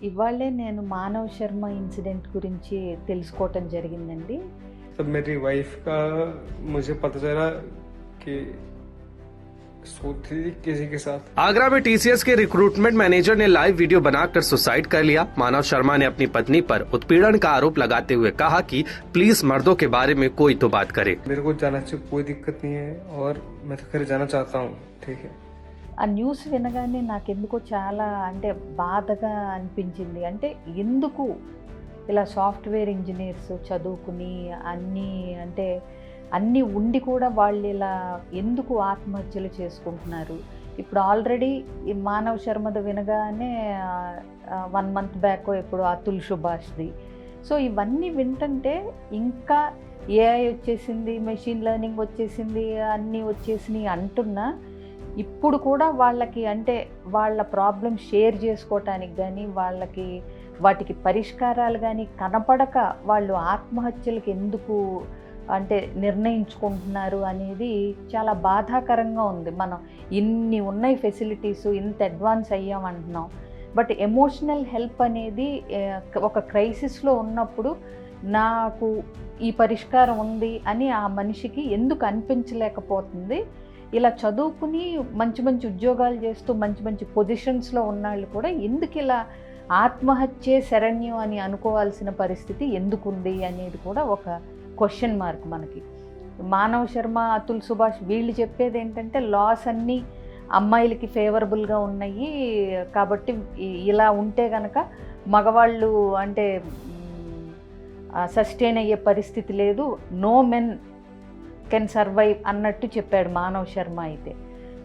ఇవాళే నేను మానవ్ శర్మ ఇన్సిడెంట్ గురించి తెలుసుకోవటం జరిగిందండి. तब मेरी वाइफ का मुझे पता चला कि सोती थी किसी के साथ। आगरा में टीसीएस के रिक्रूटमेंट मैनेजर ने लाइव वीडियो बनाकर सुसाइड कर लिया। मानव शर्मा ने अपनी पत्नी पर उत्पीड़न का आरोप लगाते हुए कहा कि प्लीज मर्दों के बारे में कोई तो बात करे। मेरे को जाना से कोई दिक्कत नहीं है और मैं तो घर जाना चाहता हूँ, ठीक है। ఆ న్యూస్ వినగానే నాకెందుకో చాలా బాధగా అనిపించింది. అంటే ఎందుకు ఇలా సాఫ్ట్వేర్ ఇంజనీర్స్ చదువుకుని అన్నీ ఉండి కూడా వాళ్ళు ఇలా ఎందుకు ఆత్మహత్యలు చేసుకుంటున్నారు? ఇప్పుడు ఆల్రెడీ ఈ మానవ్ శర్మది వినగానే 1 month బ్యాక్ ఇప్పుడు అతుల్ సుభాష్ది. సో ఇవన్నీ వింటుంటే ఇంకా ఏఐ వచ్చేసింది, మెషిన్ లెర్నింగ్ వచ్చేసింది, అన్నీ వచ్చేసినాయి అంటున్నా ఇప్పుడు కూడా వాళ్ళకి వాళ్ళ ప్రాబ్లమ్ షేర్ చేసుకోవటానికి కానీ వాటికి పరిష్కారాలు కానీ కనపడక వాళ్ళు ఆత్మహత్యలకు ఎందుకు నిర్ణయించుకుంటున్నారు అనేది చాలా బాధాకరంగా ఉంది. మనం ఇన్ని ఉన్నాయి ఫెసిలిటీస్, ఇంత అడ్వాన్స్ అయ్యామంటున్నాం, బట్ ఎమోషనల్ హెల్ప్ అనేది ఒక క్రైసిస్లో ఉన్నప్పుడు నాకు ఈ పరిష్కారం ఉంది అని ఆ మనిషికి ఎందుకు అనిపించలేకపోతుంది? ఇలా చదువుకుని మంచి మంచి ఉద్యోగాలు చేస్తూ మంచి మంచి పొజిషన్స్లో ఉన్నాళ్ళు కూడా ఎందుకు ఇలా ఆత్మహత్యే శరణ్యం అని అనుకోవాల్సిన పరిస్థితి ఎందుకుంది అనేది కూడా ఒక క్వశ్చన్ మార్క్ మనకి. మానవ్ శర్మ, అతుల్ సుభాష్ వీళ్ళు చెప్పేది ఏంటంటే లాస్ అన్నీ అమ్మాయిలకి ఫేవరబుల్గా ఉన్నాయి కాబట్టి ఇలా ఉంటే కనుక మగవాళ్ళు సస్టైన్ అయ్యే పరిస్థితి లేదు, నో మెన్ కెన్ సర్వైవ్ అన్నట్టు చెప్పాడు మానవ్ శర్మ అయితే.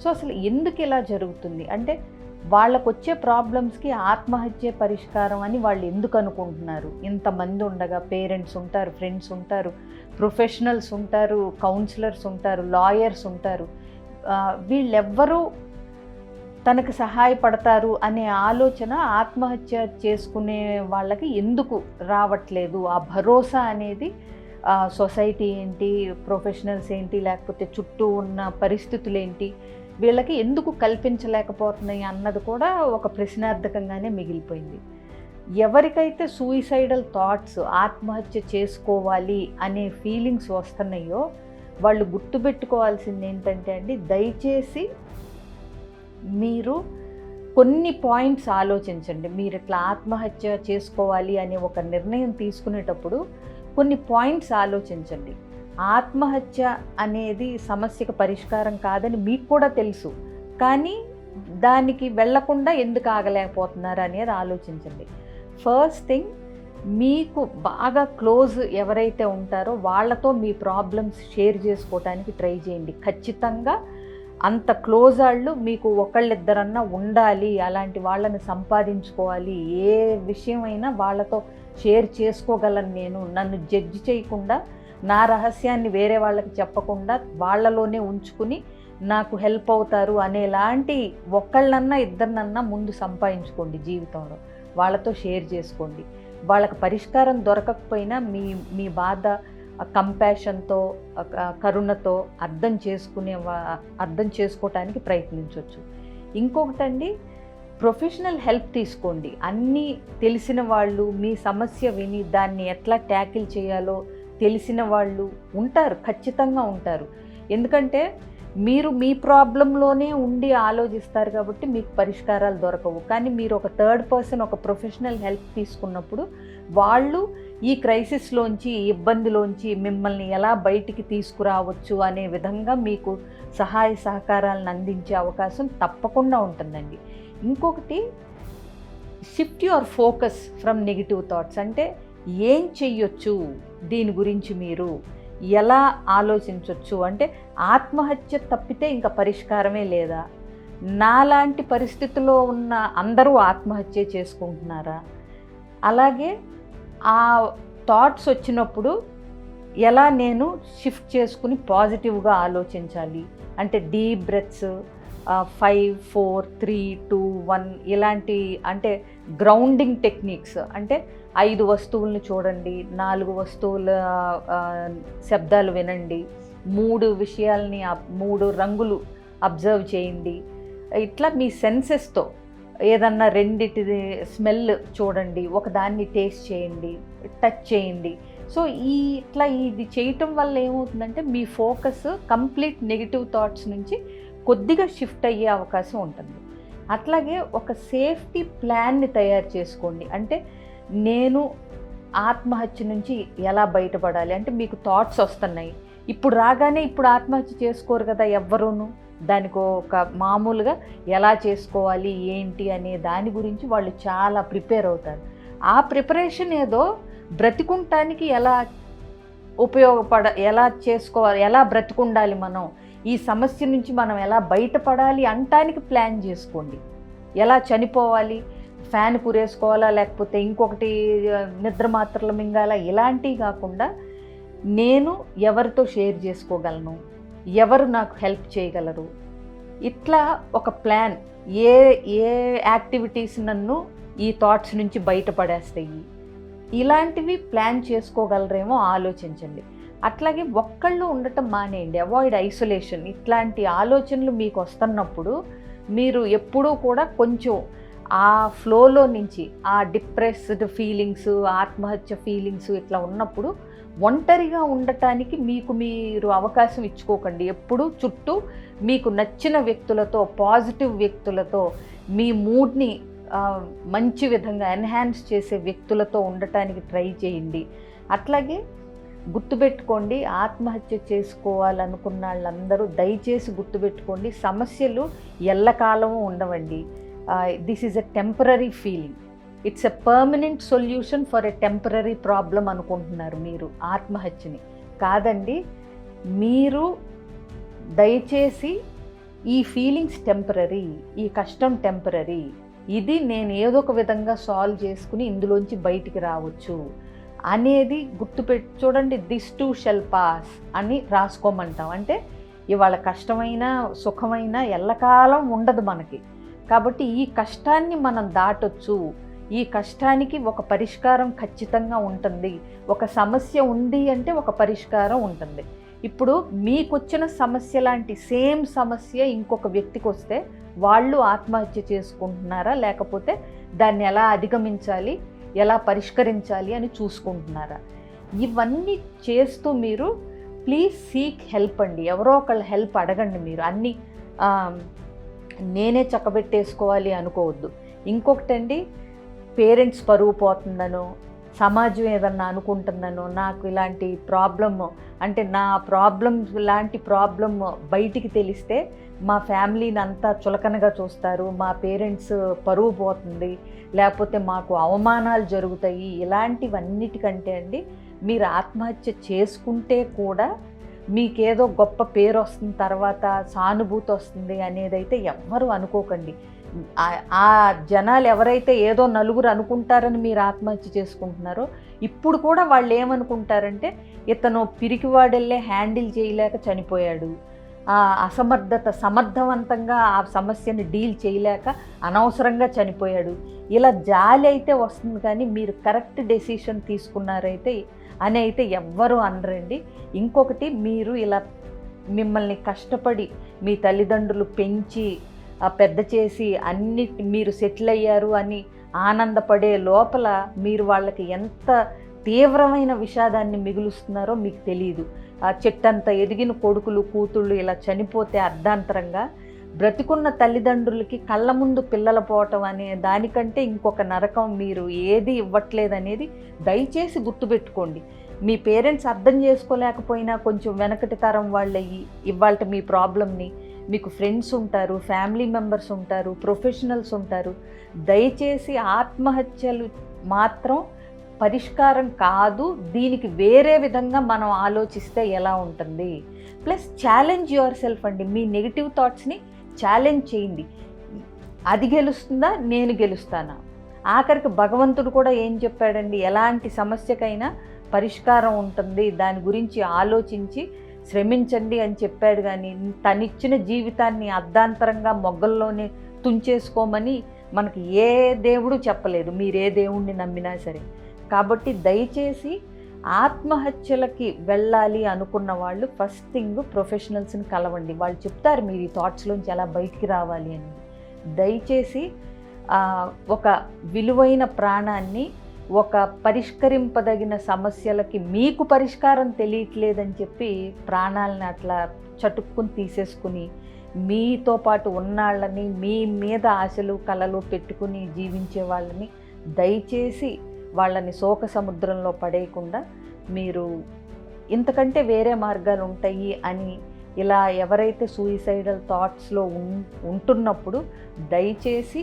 సో అసలు ఎందుకు ఇలా జరుగుతుంది? వాళ్ళకు వచ్చే ప్రాబ్లమ్స్కి ఆత్మహత్య పరిష్కారం అని వాళ్ళు ఎందుకు అనుకుంటున్నారు? ఇంతమంది ఉండగా పేరెంట్స్ ఉంటారు, ఫ్రెండ్స్ ఉంటారు, ప్రొఫెషనల్స్ ఉంటారు, కౌన్సిలర్స్ ఉంటారు, లాయర్స్ ఉంటారు, వీళ్ళెవ్వరూ తనకు సహాయపడతారు అనే ఆలోచన ఆత్మహత్య చేసుకునే వాళ్ళకి ఎందుకు రావట్లేదు? ఆ భరోసా అనేది సొసైటీ ఏంటి, ప్రొఫెషనల్స్ ఏంటి, లేకపోతే చుట్టూ ఉన్న పరిస్థితులు ఏంటి, వీళ్ళకి ఎందుకు కల్పించలేకపోతున్నాయి అన్నది కూడా ఒక ప్రశ్నార్థకంగానే మిగిలిపోయింది. ఎవరికైతే సూయిసైడల్ థాట్స్, ఆత్మహత్య చేసుకోవాలి అనే ఫీలింగ్స్ వస్తున్నాయో వాళ్ళు గుర్తుపెట్టుకోవాల్సింది ఏంటంటే దయచేసి మీరు కొన్ని పాయింట్స్ ఆలోచించండి. మీరు ఇట్లా ఆత్మహత్య చేసుకోవాలి అనే ఒక నిర్ణయం తీసుకునేటప్పుడు కొన్ని పాయింట్స్ ఆలోచించండి. ఆత్మహత్య అనేది సమస్యకు పరిష్కారం కాదని మీకు కూడా తెలుసు, కానీ దానికి వెళ్లకుండా ఎందుకు ఆగలేకపోతున్నారు అనేది ఆలోచించండి. ఫస్ట్ థింగ్, మీకు బాగా క్లోజ్ ఎవరైతే ఉంటారో వాళ్ళతో మీ ప్రాబ్లమ్స్ షేర్ చేసుకోవటానికి ట్రై చేయండి. ఖచ్చితంగా అంత క్లోజ్ వాళ్ళు మీకు ఒకళ్ళిద్దరన్నా ఉండాలి, అలాంటి వాళ్ళని సంపాదించుకోవాలి. ఏ విషయమైనా వాళ్ళతో షేర్ చేసుకోగలను నేను, నన్ను జడ్జి చేయకుండా, నా రహస్యాన్ని వేరే వాళ్ళకి చెప్పకుండా వాళ్ళలోనే ఉంచుకుని నాకు హెల్ప్ అవుతారు అనేలాంటి ఒకళ్ళన్నా ఇద్దరినన్నా ముందు సంపాదించుకోండి. జీవితంలో వాళ్ళతో షేర్ చేసుకోండి. వాళ్ళకి పరిష్కారం దొరకకపోయినా మీ బాధ కంపాషన్తో, కరుణతో అర్థం చేసుకోవటానికి ప్రయత్నించవచ్చు. ఇంకొకటండి, ప్రొఫెషనల్ హెల్ప్ తీసుకోండి. అన్నీ తెలిసిన వాళ్ళు మీ సమస్య విని దాన్ని ఎట్లా ట్యాకిల్ చేయాలో తెలిసిన వాళ్ళు ఉంటారు, ఖచ్చితంగా ఉంటారు. ఎందుకంటే మీరు మీ ప్రాబ్లంలోనే ఉండి ఆలోచిస్తారు కాబట్టి మీకు పరిష్కారాలు దొరకవు. కానీ మీరు ఒక థర్డ్ పర్సన్, ఒక ప్రొఫెషనల్ హెల్ప్ తీసుకున్నప్పుడు వాళ్ళు ఈ క్రైసిస్లోంచి, ఈ ఇబ్బందిలోంచి మిమ్మల్ని ఎలా బయటికి తీసుకురావచ్చు అనే విధంగా మీకు సహాయ సహకారాలను అందించే అవకాశం తప్పకుండా ఉంటుందండి. ఇంకొకటి, shift your focus from negative thoughts. ఏం చెయ్యొచ్చు, దీని గురించి మీరు ఎలా ఆలోచించవచ్చు, ఆత్మహత్య తప్పితే ఇంకా పరిష్కారమే లేదా? నాలాంటి పరిస్థితిలో ఉన్న అందరూ ఆత్మహత్య చేసుకుంటున్నారా? అలాగే ఆ థాట్స్ వచ్చినప్పుడు ఎలా నేను షిఫ్ట్ చేసుకుని పాజిటివ్గా ఆలోచించాలి? డీప్ బ్రెత్స్, 5, 4, 3, 2, 1 ఇలాంటి గ్రౌండింగ్ టెక్నిక్స్. 5 వస్తువులను చూడండి, 4 వస్తువుల శబ్దాలు వినండి, 3 విషయాల్ని 3 రంగులు అబ్జర్వ్ చేయండి. ఇట్లా మీ సెన్సెస్తో ఏదన్నా రెండిటి స్మెల్ చూడండి, ఒకదాన్ని టేస్ట్ చేయండి, టచ్ చేయండి. సో ఇట్లా ఇది చేయటం వల్ల ఏమవుతుందంటే మీ ఫోకస్ కంప్లీట్ నెగిటివ్ థాట్స్ నుంచి కొద్దిగా షిఫ్ట్ అయ్యే అవకాశం ఉంటుంది. అట్లాగే ఒక సేఫ్టీ ప్లాన్ని తయారు చేసుకోండి. అంటే నేను ఆత్మహత్య నుంచి ఎలా బయటపడాలి అంటే మీకు థాట్స్ వస్తున్నాయి, ఇప్పుడు రాగానే ఇప్పుడు ఆత్మహత్య చేసుకోరు కదా ఎవ్వరూను. దానికి ఒక మామూలుగా ఎలా చేసుకోవాలి ఏంటి అనే దాని గురించి వాళ్ళు చాలా ప్రిపేర్ అవుతారు. ఆ ప్రిపరేషన్ ఏదో బ్రతికుంటానికి ఎలా చేసుకోవాలి, ఎలా బ్రతికుండాలి, మనం ఈ సమస్య నుంచి మనం ఎలా బయటపడాలి అంటానికి ప్లాన్ చేసుకోండి. ఎలా చనిపోవాలి, ఫ్యాన్ కురేసుకోవాలా, లేకపోతే ఇంకొకటి నిద్ర మాత్రలు మింగాలా, ఇలాంటివి కాకుండా నేను ఎవరితో షేర్ చేసుకోగలను, ఎవరు నాకు హెల్ప్ చేయగలరు, ఇట్లా ఒక ప్లాన్. ఏ యాక్టివిటీస్ నన్ను ఈ థాట్స్ నుంచి బయటపడేస్తాయి, ఇలాంటివి ప్లాన్ చేసుకోగలరేమో ఆలోచించండి. అట్లాగే ఒక్కళ్ళు ఉండటం మానేయండి, అవాయిడ్ ఐసోలేషన్. ఇట్లాంటి ఆలోచనలు మీకు వస్తున్నప్పుడు మీరు ఎప్పుడూ కూడా కొంచెం ఆ ఫ్లోలో నుంచి, ఆ డిప్రెస్డ్ ఫీలింగ్స్, ఆత్మహత్య ఫీలింగ్స్ ఇట్లా ఉన్నప్పుడు ఒంటరిగా ఉండటానికి మీరు అవకాశం ఇచ్చుకోకండి. ఎప్పుడూ చుట్టూ మీకు నచ్చిన వ్యక్తులతో, పాజిటివ్ వ్యక్తులతో, మీ మూడ్ని మంచి విధంగా ఎన్హాన్స్ చేసే వ్యక్తులతో ఉండటానికి ట్రై చేయండి. అట్లాగే గుర్తుపెట్టుకోండి, ఆత్మహత్య చేసుకోవాలనుకున్న వాళ్ళందరూ దయచేసి గుర్తుపెట్టుకోండి, సమస్యలు ఎల్లకాలము ఉండవండి. This is a temporary feeling, it's a permanent solution for a temporary problem అనుకుంటున్నారు మీరు ఆత్మహత్యని. కాదండి, మీరు దయచేసి ఈ ఫీలింగ్స్ టెంపరరీ, ఈ కష్టం టెంపరరీ, ఇది నేను ఏదో ఒక విధంగా సాల్వ్ చేసుకుని ఇందులోంచి బయటికి రావచ్చు అనేది చూడండి. దిస్ టూ షెల్ పాస్ అని రాసుకోమంటాం. అంటే ఇవాళ కష్టమైన సుఖమైన ఎల్లకాలం ఉండదు మనకి. కాబట్టి ఈ కష్టాన్ని మనం దాటొచ్చు, ఈ కష్టానికి ఒక పరిష్కారం ఖచ్చితంగా ఉంటుంది. ఒక సమస్య ఉంది అంటే ఒక పరిష్కారం ఉంటుంది. ఇప్పుడు మీకు వచ్చిన సమస్య లాంటి సేమ్ సమస్య ఇంకొక వ్యక్తికి వస్తే వాళ్ళు ఆత్మహత్య చేసుకుంటున్నారా, లేకపోతే దాన్ని ఎలా అధిగమించాలి, ఎలా పరిష్కరించాలి అని చూసుకుంటున్నారా? ఇవన్నీ చేస్తూ మీరు ప్లీజ్ సీక్ హెల్ప్ అండి. ఎవరో ఒకళ్ళ హెల్ప్ అడగండి. మీరు అన్నీ నేనే చక్కబెట్టేసుకోవాలి అనుకోవద్దు. ఇంకొకటండి, పేరెంట్స్ పరువు పోతుందనో, సమాజం ఏదన్నా అనుకుంటుందనో, నాకు ఇలాంటి ప్రాబ్లమ్ అంటే నా ప్రాబ్లం లాంటి ప్రాబ్లం బయటికి తెలిస్తే మా ఫ్యామిలీని అంతా చులకనగా చూస్తారు, మా పేరెంట్స్ పరువు పోతుంది, లేకపోతే మాకు అవమానాలు జరుగుతాయి, ఇలాంటివన్నిటికంటే అండి మీరు ఆత్మహత్య చేసుకుంటే కూడా మీకేదో గొప్ప పేరు వస్తుంది, తర్వాత సానుభూతి వస్తుంది అనేదైతే ఎవ్వరూ అనుకోకండి. ఆ జనాలు ఎవరైతే ఏదో నలుగురు అనుకుంటారని మీరు ఆత్మహత్య చేసుకుంటున్నారో, ఇప్పుడు కూడా వాళ్ళు ఏమనుకుంటారంటే ఇతను పిరికివాడెళ్ళే హ్యాండిల్ చేయలేక చనిపోయాడు, ఆ సమర్థవంతంగా ఆ సమస్యని డీల్ చేయలేక అనవసరంగా చనిపోయాడు, ఇలా జాలి అయితే వస్తుంది. కానీ మీరు కరెక్ట్ డెసిషన్ తీసుకున్నారైతే అని అయితే ఎవ్వరూ అనరండి. ఇంకొకటి, మీరు ఇలా మిమ్మల్ని కష్టపడి మీ తల్లిదండ్రులు పెంచి పెద్ద చేసి అన్ని మీరు సెటిల్ అయ్యారు అని ఆనందపడే లోపల మీరు వాళ్ళకి ఎంత తీవ్రమైన విషాదాన్ని మిగులుస్తున్నారో మీకు తెలియదు. ఆ చెట్టంత ఎదిగిన కొడుకులు కూతుళ్ళు ఇలా చనిపోతే అర్ధాంతరంగా బ్రతికున్న తల్లిదండ్రులకి కళ్ళ ముందు పిల్లలు పోవటం అనే దానికంటే ఇంకొక నరకం మీరు ఏది ఇవ్వట్లేదనేది దయచేసి గుర్తుపెట్టుకోండి. మీ పేరెంట్స్ అర్థం చేసుకోలేకపోయినా కొంచెం వెనకటి తరం వాళ్ళయ్యి ఇవాళ మీ ప్రాబ్లమ్ని, మీకు ఫ్రెండ్స్ ఉంటారు, ఫ్యామిలీ మెంబర్స్ ఉంటారు, ప్రొఫెషనల్స్ ఉంటారు, దయచేసి ఆత్మహత్యలు మాత్రం పరిష్కారం కాదు. దీనికి వేరే విధంగా మనం ఆలోచిస్తే ఎలా ఉంటుంది. ప్లస్ ఛాలెంజ్ యువర్ సెల్ఫ్ అండి. మీ నెగిటివ్ థాట్స్ని ఛాలెంజ్ చేయండి. అది గెలుస్తుందా, నేను గెలుస్తానా? ఆఖరికి భగవంతుడు కూడా ఏం చెప్పాడండి, ఎలాంటి సమస్యకైనా పరిష్కారం ఉంటుంది, దాని గురించి ఆలోచించి శ్రమించండి అని చెప్పాడు. కానీ తనిచ్చిన జీవితాన్ని అర్ధాంతరంగా మొగ్గల్లోనే తుంచేసుకోమని మనకి ఏ దేవుడు చెప్పలేదు, మీరే దేవుణ్ణి నమ్మినా సరే. కాబట్టి దయచేసి ఆత్మహత్యలకి వెళ్ళాలి అనుకున్న వాళ్ళు ఫస్ట్ థింగ్ ప్రొఫెషనల్స్ని కలవండి. వాళ్ళు చెప్తారు మీరు ఈ థాట్స్లోంచి ఎలా బయటికి రావాలి అని. దయచేసి ఒక విలువైన ప్రాణాన్ని, ఒక పరిష్కరింపదగిన సమస్యలకి మీకు పరిష్కారం తెలియట్లేదని చెప్పి ప్రాణాలని అట్లా చటుక్కుని తీసేసుకుని మీతో పాటు ఉన్నాళ్ళని, మీ మీద ఆశలు కలలు పెట్టుకుని జీవించే వాళ్ళని దయచేసి వాళ్ళని శోక సముద్రంలో పడేయకుండా మీరు ఇంతకంటే వేరే మార్గాలు ఉంటాయి అని ఇలా ఎవరైతే సూయిసైడల్ థాట్స్లో ఉంటున్నప్పుడు దయచేసి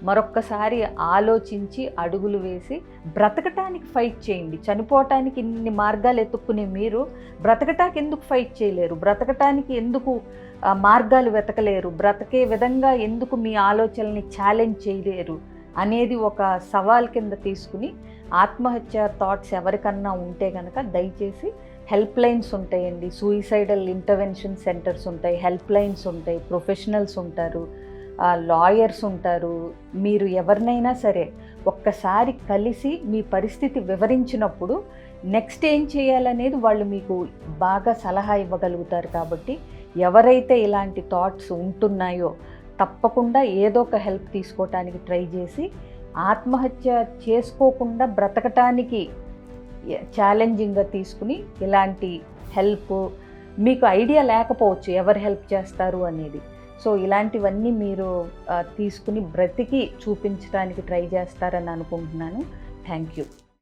మరొక్కసారి ఆలోచించి అడుగులు వేసి బ్రతకటానికి ఫైట్ చేయండి. చనిపోవటానికి ఇన్ని మార్గాలు ఎత్తుక్కునే మీరు బ్రతకటానికి ఎందుకు ఫైట్ చేయలేరు? బ్రతకటానికి ఎందుకు మార్గాలు వెతకలేరు? బ్రతకే విధంగా ఎందుకు మీ ఆలోచనల్ని ఛాలెంజ్ చేయలేరు అనేది ఒక సవాల్ కింద తీసుకుని ఆత్మహత్య థాట్స్ ఎవరికన్నా ఉంటే కనుక దయచేసి హెల్ప్ లైన్స్ ఉంటాయండి, సూయిసైడల్ ఇంటర్వెన్షన్ సెంటర్స్ ఉంటాయి, హెల్ప్ లైన్స్ ఉంటాయి, ప్రొఫెషనల్స్ ఉంటారు, లాయర్స్ ఉంటారు. మీరు ఎవరినైనా సరే ఒక్కసారి కలిసి మీ పరిస్థితి వివరించినప్పుడు నెక్స్ట్ ఏం చేయాలనేది వాళ్ళు మీకు బాగా సలహా ఇవ్వగలుగుతారు. కాబట్టి ఎవరైతే ఇలాంటి థాట్స్ ఉంటున్నాయో తప్పకుండా ఏదో ఒక హెల్ప్ తీసుకోవటానికి ట్రై చేసి ఆత్మహత్య చేసుకోకుండా బ్రతకటానికి ఛాలెంజింగ్గా తీసుకుని ఇలాంటి హెల్ప్ మీకు ఐడియా లేకపోవచ్చు ఎవరు హెల్ప్ చేస్తారు అనేది. సో ఇలాంటివన్నీ మీరు తీసుకుని బ్రతికి చూపించడానికి ట్రై చేస్తారని అనుకుంటున్నాను. Thank you.